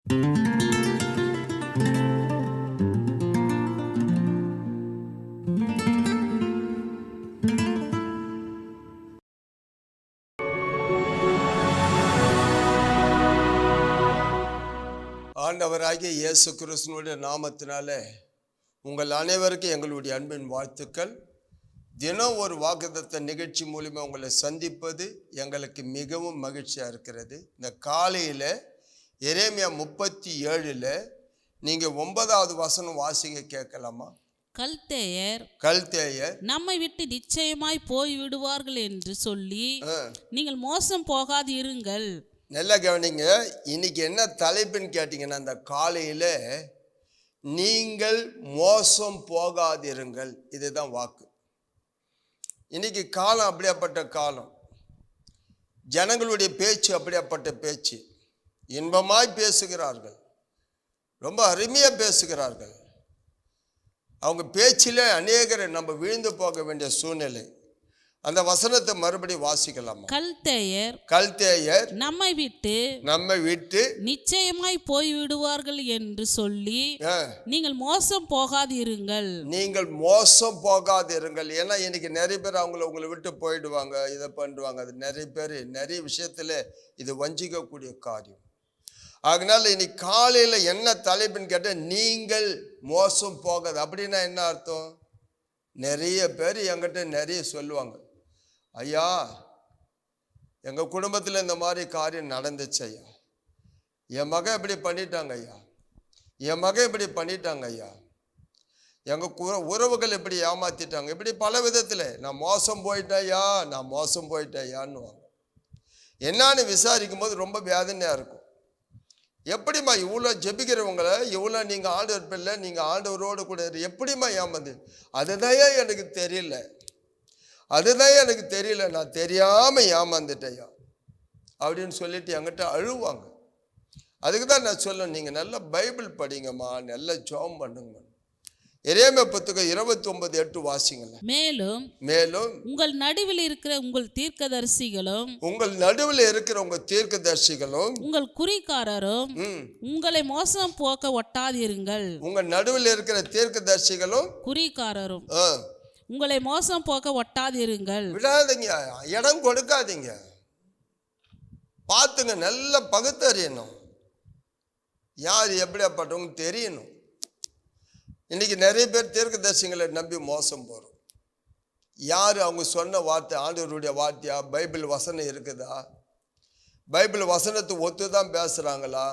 ஆண்டவராகிய இயேசு கிறிஸ்துவினுடைய நாமத்தினாலே உங்கள் அனைவருக்கும் எங்களுடைய அன்பின் வாழ்த்துக்கள். தினம் ஒரு வாக்குத்தத்த நிகழ்ச்சி மூலிமா உங்களை சந்திப்பது எங்களுக்கு மிகவும் மகிழ்ச்சியாக இருக்கிறது. இந்த காலையில் எரேமியா 37 நீங்கள் 9வது வசனம் வாசிக்க கேட்கலாமா? கல்தேயர் நம்மை விட்டு நிச்சயமாய் போய் விடுவார்கள் என்று சொல்லி நீங்கள் மோசம் போகாது இருங்கள். நல்லா கவனிங்க. இன்னைக்கு என்ன தலைப்புன்னு கேட்டிங்கன்னா, அந்த காலையில் நீங்கள் மோசம் போகாதிருங்கள், இதுதான் வாக்கு. இன்னைக்கு காலம் அப்படியாப்பட்ட காலம். ஜனங்களுடைய பேச்சு அப்படியாப்பட்ட பேச்சு. இன்பமாய் பேசுகிறார்கள், ரொம்ப அருமையாக பேசுகிறார்கள். அவங்க பேச்சில் அநேகரை நம்ம விழுந்து போக வேண்டிய சூழ்நிலை. அந்த வசனத்தை மறுபடியும் வாசிக்கலாமா? கல்தேயர் நம்மை விட்டு நிச்சயமாய் போய் விடுவார்கள் என்று சொல்லி நீங்கள் மோசம் போகாதிருங்கள். நீங்கள் மோசம் போகாதிருங்கள். ஏன்னா இன்னைக்கு நிறைய பேர் உங்களை விட்டு போயிடுவாங்க, இதை பண்ணுவாங்க. அது நிறைய பேர் நிறைய விஷயத்துல இது வஞ்சிக்கக்கூடிய காரியம். அதனால இன்னைக்கு காலையில என்ன தலைப்புன்னு கேட்ட, நீங்கள் மோசம் போகாது. அப்படின்னா என்ன அர்த்தம்? நிறைய பேர் என்கிட்ட நிறைய சொல்லுவாங்க, ஐயா எங்கள் குடும்பத்தில் இந்த மாதிரி காரியம் நடந்துச்சு ஐயா, என் மகன் இப்படி பண்ணிட்டாங்க ஐயா, என் மகன் இப்படி பண்ணிட்டாங்க ஐயா, எங்கள் உறவுகள் இப்படி ஏமாத்திட்டாங்க, இப்படி பல விதத்தில் நான் மோசம் போயிட்டேயா, நான் மோசம் போயிட்டேயான்னுவாங்க. என்னான்னு விசாரிக்கும் போது ரொம்ப வேதனையாக இருக்கும். எப்படிம்மா இவ்வளோ ஜெபிக்கிறவங்களை, இவ்வளோ நீங்கள் ஆண்டவர் பிள்ளை, நீங்கள் ஆண்டவரோடு கூட எப்படிம்மா ஏமாந்து? அதுதான் எனக்கு தெரியல, அதுதான் எனக்கு தெரியல, நான் தெரியாமல் ஏமாந்துட்டேயா அப்படின்னு சொல்லிட்டு என்கிட்ட அழுவாங்க. அதுக்கு தான் நான் சொல்ல, நீங்கள் நல்ல பைபிள் படிங்கம்மா, நல்ல ஜெபம் பண்ணுங்கம்மா. எரேமியா புத்தகம் 29:8 வாசிங்களேன். மேலும் உங்கள் நடுவில் இருக்கிற உங்கள் தீர்க்கதரிசிகளும் உங்கள் குறிக்காரரும் உங்களை மோசம் போக்க ஒட்டாதிருங்கள். உங்கள் நடுவில் இருக்கிற தீர்க்கதரிசிகளும் குறிக்காரரும் உங்களை மோசம் போக்க ஒட்டாதிருங்கள். விடாதீங்க, இடம் கொடுக்காதீங்க, பார்த்துங்க, நல்ல பகுத்தறியணும், யார் எப்படியாப்பட்டவங்க தெரியணும். இன்னைக்கு நிறைய பேர் தீர்க்கதரிசிகளை நம்பி மோசம் போகிறோம். யார் அவங்க சொன்ன வார்த்தை ஆண்டவருடைய வார்த்தையா, பைபிள் வசனம் இருக்குதா, பைபிள் வசனத்தை ஒத்து தான் பேசுகிறாங்களா,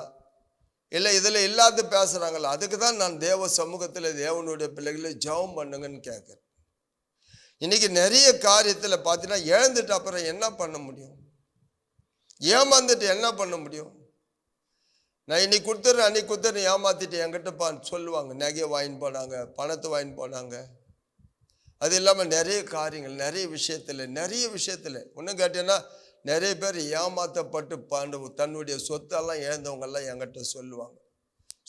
இல்லை இதில் இல்லாத பேசுகிறாங்களா? அதுக்கு தான் நான் தேவ சமூகத்தில் தேவனுடைய பிள்ளைகளை ஜெபம் பண்ணுங்கன்னு கேட்குறேன். இன்னைக்கு நிறைய காரியத்தில் பார்த்தீங்கன்னா இழந்துட்டு அப்புறம் என்ன பண்ண முடியும்? ஏமாந்துட்டு என்ன பண்ண முடியும்? நான் இன்னைக்கு கொடுத்துட்றேன், அன்னைக்கு கொடுத்துட்றேன், ஏமாத்திட்டு என்கிட்ட சொல்லுவாங்க, நகையை வாங்கிட்டு போனாங்க, பணத்தை வாங்கிட்டு போனாங்க. அது இல்லாமல் நிறைய காரியங்கள், நிறைய விஷயத்தில் ஒன்றும் கேட்டீங்கன்னா நிறைய பேர் ஏமாற்றப்பட்டு தன்னுடைய சொத்தெல்லாம் இழந்தவங்கெல்லாம் என்கிட்ட சொல்லுவாங்க.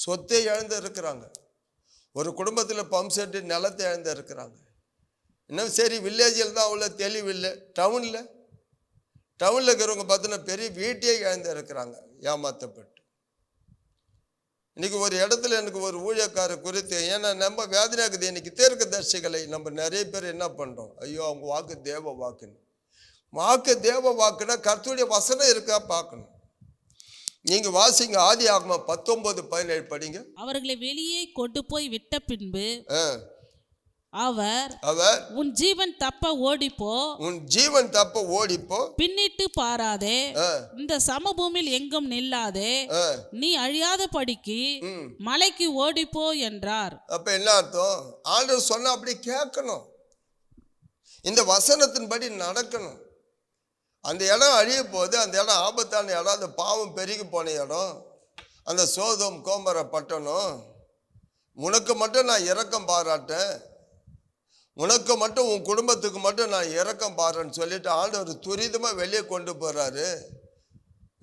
சொத்தை இழந்து இருக்கிறாங்க, ஒரு குடும்பத்தில் பம்ப் செட்டு நிலத்தை இழந்து இருக்கிறாங்க. இன்னும் சரி, வில்லேஜில் தான் அவ்வளோ தெளிவில்லை. டவுனில் இருக்கிறவங்க பார்த்தீங்கன்னா பெரிய வீட்டையே இழந்து இருக்கிறாங்க ஏமாற்றப்பட்டு. இன்னைக்கு ஒரு இடத்துல எனக்கு ஒரு ஊழியக்காரர் குறித்து, ஏன்னா நம்ம வேதனையாக்குது. இன்னைக்கு தீர்க்கதரிசிகளை நம்ம நிறைய பேர் என்ன பண்ணுறோம், ஐயோ அவங்க வாக்கு தேவ வாக்குன்னு. வாக்கு தேவ வாக்குன்னா கர்த்தருடைய வசனம் இருக்கா பார்க்கணும். நீங்க வாசிங்க, ஆதியாகமம் 19:17 படிங்க. அவர்களை வெளியே கொண்டு போய் விட்ட பின்பு அவர் உன் ஜீவன் தப்ப ஓடிப்போ, பின்னிட்டு பாராதே, இந்த சமபூமியில் எங்கும் நில்லாதே, நீ அழியாத படிக்கு மலைக்கு ஓடிப்போ என்றார். அப்ப என்ன அர்த்தம்? ஆண்டவர் சொன்னா அப்படி கேட்கணும், இந்த வசனத்தின்படி நடக்கணும். அந்த இடம் அழிய போது, அந்த இடம் ஆபத்தான இடம், அந்த பாவம் பெருகி போன இடம், அந்த சோதோம் கோமர பட்டணம், உனக்கு மட்டும் நான் இரக்கம் பாராட்டேன், உனக்கு மட்டும் உன் குடும்பத்துக்கு மட்டும் நான் இரக்கம் பாடுறேன்னு சொல்லிட்டு ஆண்டவர் துரிதமாக வெளியே கொண்டு போகிறாரு.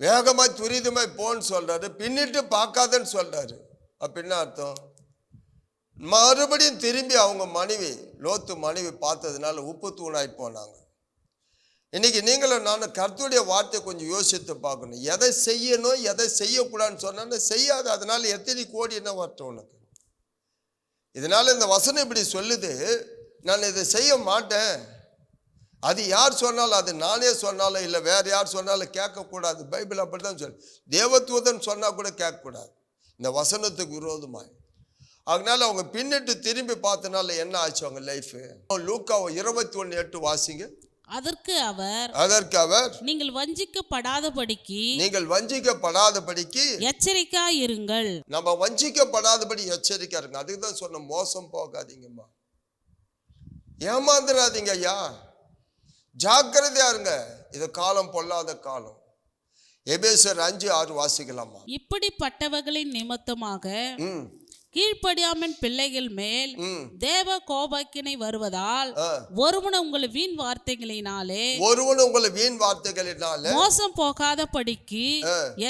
வேகமாக துரிதமாக போன்னு சொல்கிறாரு, பின்னிட்டு பார்க்காதன்னு சொல்கிறாரு. அப்படின்னா அர்த்தம், மறுபடியும் திரும்பி அவங்க மனைவி லோத்து மனைவி பார்த்ததுனால உப்பு தூணாய் போனாங்க. இன்னைக்கு நீங்களும் நானும் கர்த்தருடைய வார்த்தை கொஞ்சம் யோசித்து பார்க்கணும். எதை செய்யணும் எதை செய்யக்கூடாதுன்னு சொன்னா செய்யாது. அதனால எத்தனை கோடி என்ன வரட்டும் உனக்கு. இதனால இந்த வசனம் இப்படி சொல்லுது, நான் இதை செய்ய மாட்டேன். அது யார் சொன்னாலும், அது நானே சொன்னாலும் இல்லை வேற யார் சொன்னாலும் கேட்கக்கூடாது. பைபிள் அப்படிதான் சொல்லு. தேவதூதன் சொன்னா கூட கேட்கக்கூடாது இந்த வசனத்துக்கு விரோதமாய். அதனால அவங்க பின்னிட்டு திரும்பி பார்த்தனால என்ன ஆச்சு அவங்க லைஃப். லூக்கா 21:8 வாசிங்க. அதற்கு அவர் நீங்கள் வஞ்சிக்கப்படாதபடிக்கு எச்சரிக்கையாய் இருங்கள். நம்ம வஞ்சிக்கப்படாதபடி எச்சரிக்கையா இருங்க. அதுக்கு தான் சொன்ன, மோசம் போகாதீங்கம்மா, ஏமாந்துடாதீங்க ஐயா, ஜாக்கிரதையா இருங்க. இது காலம் பொல்லாத காலம். எபேசியர் 5:6 வாசிக்கலாமா. இப்படிப்பட்டவர்களின் நிமித்தமாக கீழ்ப்படியாமல் பிள்ளைகள் மேல் தேவ கோபாக்கினை வருவதால் ஒருவன் உங்களை வீண் வார்த்தைகளினாலே மோசம் போகாதபடிக்கு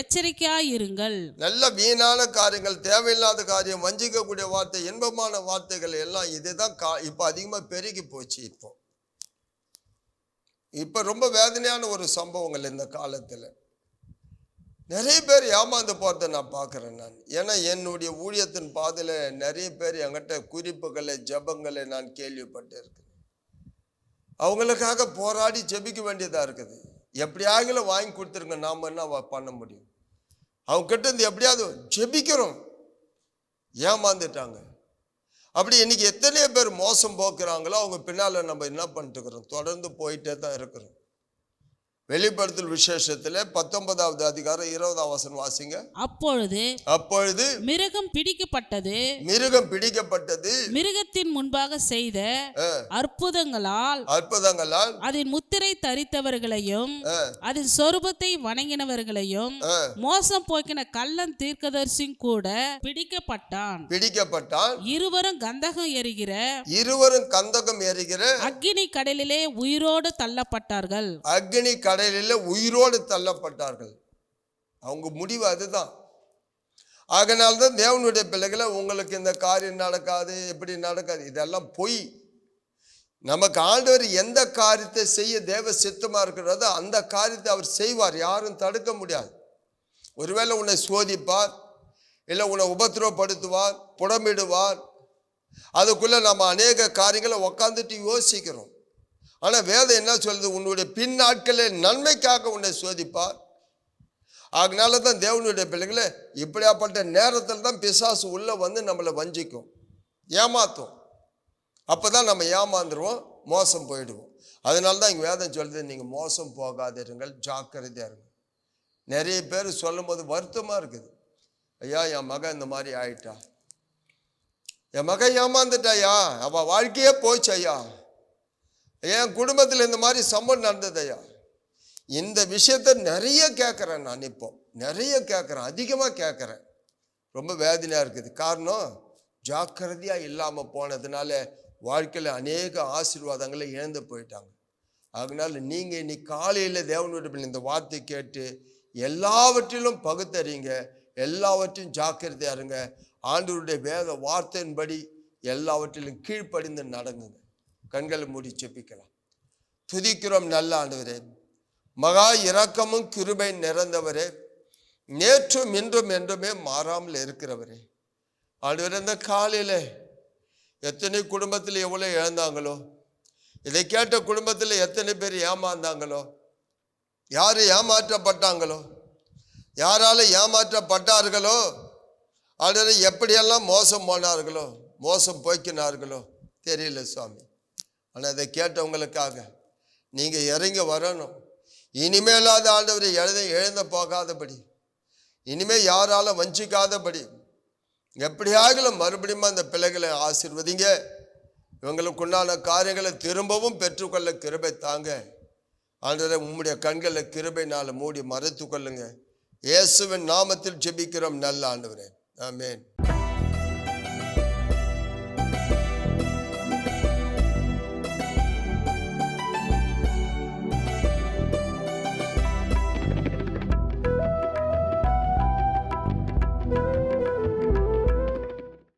எச்சரிக்கையாய் இருங்கள். நல்ல வீணான காரியங்கள், தேவையில்லாத காரியம், வஞ்சிக்கக்கூடிய வார்த்தை, இன்பமான வார்த்தைகள் எல்லாம் இதுதான் இப்ப அதிகமா பெருகி போச்சு. இப்ப ரொம்ப வேதனையான ஒரு சம்பவங்கள் இந்த காலத்துல நிறைய பேர் ஏமாந்து போறதை நான் பார்க்குறேன். ஏன்னா என்னுடைய ஊழியத்தின் பாதையில் நிறைய பேர் என்கிட்ட குறிப்புகளை ஜபங்களை நான் கேள்விப்பட்டு இருக்கேன். அவங்களுக்காக போராடி ஜெபிக்க வேண்டியதாக இருக்குது. எப்படியாகிலும் வாங்கி கொடுத்துருங்க, நாம் என்ன பண்ண முடியும். அவங்க கிட்ட இருந்து எப்படியாவது ஜெபிக்கிறோம், ஏமாந்துட்டாங்க. அப்படி இன்னைக்கு எத்தனையோ பேர் மோசம் போக்குறாங்களோ அவங்க பின்னால் நம்ம என்ன பண்ணிட்டு இருக்கிறோம், தொடர்ந்து போயிட்டே தான் இருக்கிறோம். வெளிப்படுத்தல் விசேஷத்துல 19வது அதிகாரம் 20வது வசனம் வாசிங்க. அப்பொழுது மிருகம் பிடிக்கப்பட்டது, மிருகத்தின் முன்பாக செய்த அற்புதங்களால் அதன் முத்திரை தரித்தவர்களையும் அதன் சொரூபத்தை வணங்கினவர்களையும் மோசம் போக்கின கள்ளன் தீர்க்கதரிசியும் கூட பிடிக்கப்பட்டான். இருவரும் கந்தகம் எரிகிற அக்கினி கடலிலே உயிரோடு தள்ளப்பட்டார்கள். உயிரோடு தள்ளப்பட்டார்கள். அவங்க முடிவு அதுதான். ஆகையினால்தான் தேவனுடைய பிள்ளைகளை, உங்களுக்கு இந்த காரியம் நடக்காது, எப்படி நடக்காது, இதெல்லாம் பொய். நமக்கு ஆண்டவர் எந்த காரியத்தை செய்ய தேவ சித்தமா இருக்கிறதோ அந்த காரியத்தை அவர் செய்வார், யாரும் தடுக்க முடியாது. ஒருவேளை உன்னை சோதிப்பார், இல்லை உன்னை உபத்திரவப்படுத்துவார், புடமிடுவார். அதுக்குள்ள நம்ம அநேக காரியங்களை உக்காந்துட்டு யோசிக்கிறோம். ஆனால் வேதம் என்ன சொல்லுது, உன்னுடைய பின் நாட்களில் நன்மைக்காக உன்னை சோதிப்பார். அதனால தான் தேவனுடைய பிள்ளைகளை இப்படியாப்பட்ட நேரத்தில் தான் பிசாசு உள்ள வந்து நம்மளை வஞ்சிக்கும், ஏமாத்தும். அப்போ தான் நம்ம ஏமாந்துருவோம், மோசம் போயிடுவோம். அதனால தான் இங்கே வேதம் சொல்லுது, நீங்கள் மோசம் போகாதிருங்கள், ஜாக்கிரதையாக இருங்க. நிறைய பேர் சொல்லும் போது வருத்தமாக இருக்குது. ஐயா என் மகன் இந்த மாதிரி ஆயிட்டா, என் மகன் ஏமாந்துட்டாயா, அவள் வாழ்க்கையே போச்சு ஐயா, என் குடும்பத்தில் இந்த மாதிரி சம்பவம் நடந்தது ஐயா. இந்த விஷயத்த நிறைய கேட்குறேன் நான். இப்போ நிறைய கேட்குறேன், அதிகமாக கேட்குறேன். ரொம்ப வேதனையாக இருக்குது. காரணம், ஜாக்கிரதையாக இல்லாமல் போனதுனால வாழ்க்கையில் அநேக ஆசீர்வாதங்களை இழந்து போயிட்டாங்க. அதனால நீங்கள் இன்னைக்கு காலையில் தேவனுடைய இந்த வார்த்தை கேட்டு எல்லாவற்றிலும் பகுத்தறிங்க, எல்லாவற்றையும் ஜாக்கிரதையாக இருங்க. ஆண்டவருடைய வேத வார்த்தையின்படி எல்லாவற்றிலும் கீழ்ப்படிந்து நடங்குங்க. கண்களை மூடி செபிக்கலாம். துதிக்கிறோம் நல்ல ஆண்டவரே, மகா இரக்கமும் கிருபை நிறைந்தவரே, நேற்றும் இன்றும் என்றுமே மாறாமல் இருக்கிறவரே. ஆண்டவரே, இந்த காலையில் எத்தனை குடும்பத்தில் எவ்வளோ இழந்தாங்களோ, இதை கேட்ட குடும்பத்தில் எத்தனை பேர் ஏமாந்தாங்களோ, யார் ஏமாற்றப்பட்டாங்களோ, யாரால ஏமாற்றப்பட்டார்களோ, ஆண்டவரே எப்படியெல்லாம் மோசம் போனார்களோ, மோசம் போய்க்கினார்களோ தெரியல சுவாமி. ஆனால் அதை கேட்டவங்களுக்காக நீங்கள் இறங்கி வரணும். இனிமேலாத ஆண்டவரை எழுந்த போகாதபடி, இனிமேல் யாராலும் வஞ்சிக்காதபடி, எப்படியாகலும் மறுபடியும் அந்த பிள்ளைகளை ஆசீர்வதிங்க. இவங்களுக்குண்டான காரியங்களை திரும்பவும் பெற்றுக்கொள்ள கிருபை தாங்க. ஆண்டவரை உம்முடைய கண்களை கிருபைனால மூடி மறைத்து கொள்ளுங்க. இயேசுவின் நாமத்தில் ஜெபிக்கிறோம் நல்ல ஆண்டவரே, ஆமென்.